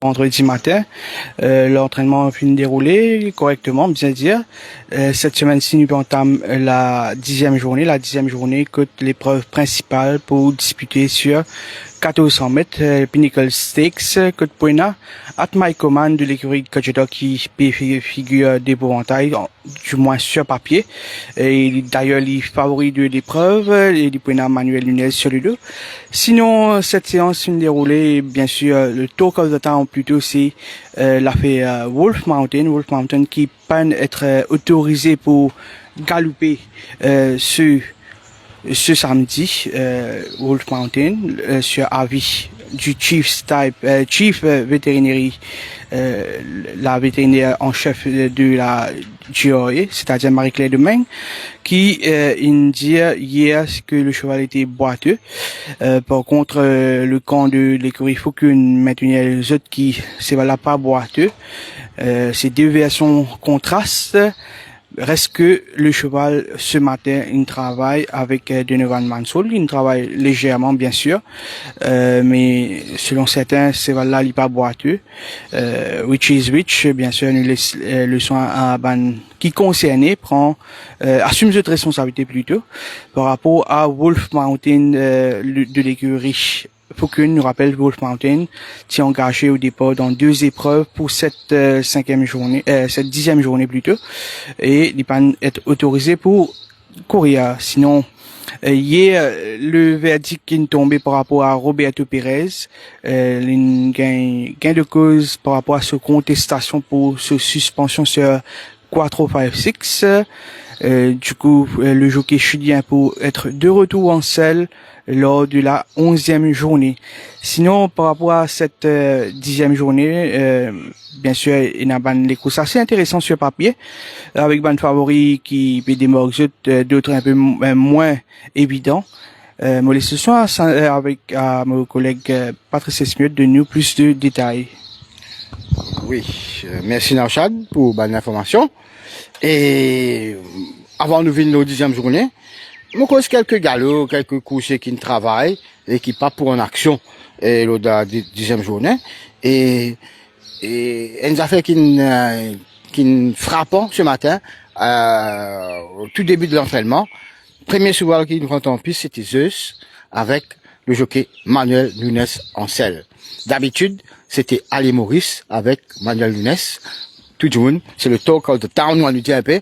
Vendredi matin, l'entraînement a pu dérouler correctement, bien dire. Cette semaine-ci, nous entamons la 10e journée que l'épreuve principale pour disputer sur 1400 mètres, Pinnacle Stakes, que Poena, at My Command de l'écurie de Kajeda qui figure d'épouvantail, du moins sur papier. Et d'ailleurs, les favoris de l'épreuve, et du Poena Manuel Nunez sur les deux. Sinon, cette séance s'est déroulée, bien sûr, le talk of the town plutôt, c'est l'affaire Wolf Mountain qui peine être autorisé pour galoper ce samedi, Wolf Mountain, sur avis du chief vétérinaire, la vétérinaire en chef de la GOA, c'est-à-dire Marie-Claire Domingue, qui indique hier que le cheval était boiteux. Par contre, le camp de l'écurie Faucune maintenant les autres qui c'est voilà pas boiteux. Ces deux versions contrastent. Reste que le cheval, ce matin, il travaille avec Donovan Mansell. Il travaille légèrement, bien sûr. Mais selon certains, ce cheval-là, il n'est pas boiteux. Which is which, bien sûr, nous laisse le soin à Ban qui concerné assume cette responsabilité plutôt par rapport à Wolf Mountain de l'écurie Faucune. Nous rappelle Wolf Mountain s'est engagé au départ dans 2 épreuves pour cette 5e journée, cette 10e journée plutôt, et il peut être autorisé pour courir. Sinon, hier, le verdict qui est tombé par rapport à Roberto Pérez, gain de cause par rapport à sa contestation pour sa suspension sur 4-5-6. Du coup, le jockey chilien pour être de retour en selle lors de la 11e journée. Sinon, par rapport à cette 10e journée, bien sûr, il y a des courses assez intéressantes sur papier, avec des favoris qui peut démorger d'autres un peu moins évidents. Mais les ce soir, avec mon collègue Patrice Esmiot, de nous plus de détails. Oui, merci Nauchad pour l'information. Et avant de venir nos 10e journée, je cause quelques galops, quelques couchés qui ne travaillent et qui pas pour en action lors de la 10e journée. Et une affaire qui frappant ce matin, au tout début de l'entraînement. Premier cheval qui nous rentre en piste, c'était Zeus, avec le jockey Manuel Nunez en selle. D'habitude, c'était Ali Maurice avec Manuel Nunez. Tout le monde, c'est le talk of the town, on nous dit un peu,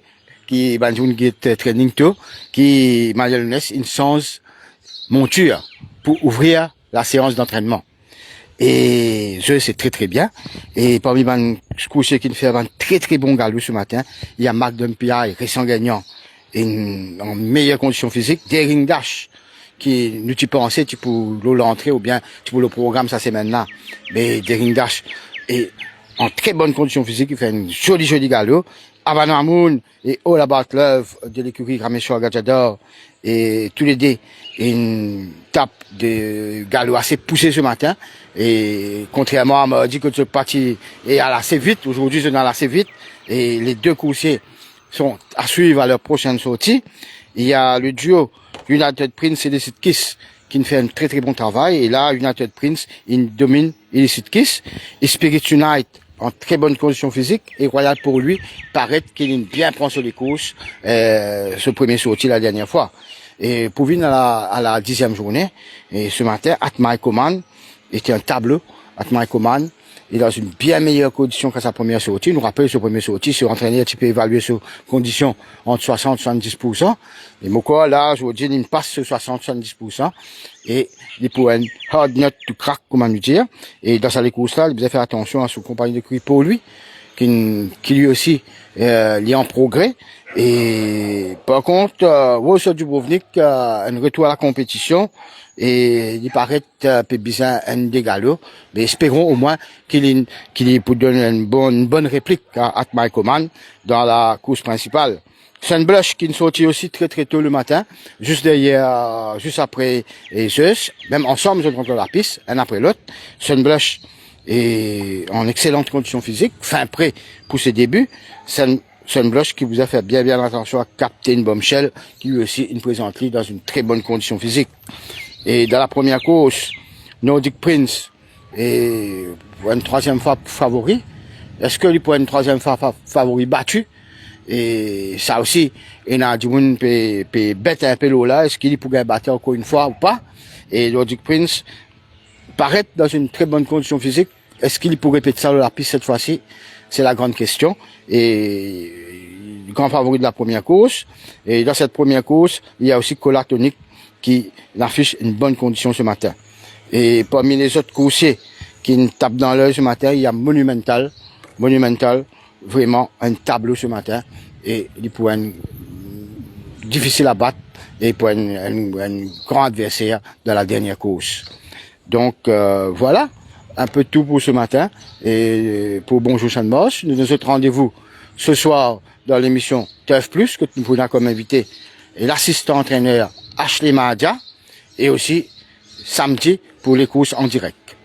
qui est training tôt, qui Manuel Nunez une chance monture pour ouvrir la séance d'entraînement. Et je sais très très bien. Et parmi les couchés qui fait un très très bon galop ce matin, il y a Marc Dumpia et récent gagnant, en meilleure condition physique, Daring Dash, qui nous tu pensais tu peux l'entrée ou bien tu peux le programme ça c'est maintenant. Mais Daring Dash est en très bonne condition physique, il fait une jolie galop. Havana Moon et All About Love de l'écurie Rameshwar Gajador et tous les deux une tape de galop assez poussé ce matin et contrairement à me dit que ce parti est allé assez vite, aujourd'hui je allé assez vite et les deux coursiers sont à suivre à leur prochaine sortie. Il y a le duo United Prince et Illicit Kiss qui fait un très très bon travail et là United Prince il domine Illicit Kiss et Spirit Unite en très bonne condition physique et Royal pour lui paraît qu'il bien prend sur les courses ce premier sorti la dernière fois et pour venir à la 10e journée et ce matin At My Command était un tableau At My Command il est dans une bien meilleure condition qu'à sa première sortie. Nous rappelle ce premier sortie, c'est entraîné, tu peux évaluer ses conditions entre 60 et 70%. Et Moko, là, aujourd'hui, il passe sur 60-70%. Et il pour un hard nut to crack, comment nous dire. Et dans sa course-là, il doit faire attention à son compagnon de cuir pour lui, qui lui aussi, est en progrès. Et par contre, Rosa Dubrovnik, un retour à la compétition, et il paraît peu bizarre un des galops, mais espérons au moins qu'il peut donner une bonne réplique à At My Command dans la course principale. Sunblush qui nous sortit aussi très très tôt le matin, juste derrière, juste après Zeus, même ensemble ils ont contre la piste, un après l'autre. Sunblush est en excellente condition physique, fin prêt pour ses débuts. Sunblush qui vous a fait bien attention à Captain Bombshell, qui lui aussi une présente dans une très bonne condition physique. Et dans la première course, Nordic Prince et pour une troisième fois favori. Est-ce que lui pour une troisième fois favori battu? Et ça aussi, il y a du monde peut bête un peu l'eau là. Est-ce qu'il pourrait battre encore une fois ou pas? Et Nordic Prince paraît dans une très bonne condition physique. Est-ce qu'il pourrait péter ça dans la piste cette fois-ci? C'est la grande question. Et le grand favori de la première course. Et dans cette première course, il y a aussi Colatonic qui affiche une bonne condition ce matin. Et parmi les autres coursiers qui nous tapent dans l'œil ce matin, il y a Monumental, vraiment un tableau ce matin. Et il pourrait être difficile à battre et pour un grand adversaire dans la dernière course. Donc voilà, un peu tout pour ce matin. Et pour Bonjour Chanmoche, nous nous autres rendez-vous ce soir dans l'émission TEF+, que nous prenons comme invité l'assistant entraîneur Ashley Mahadia, et aussi samedi pour les courses en direct.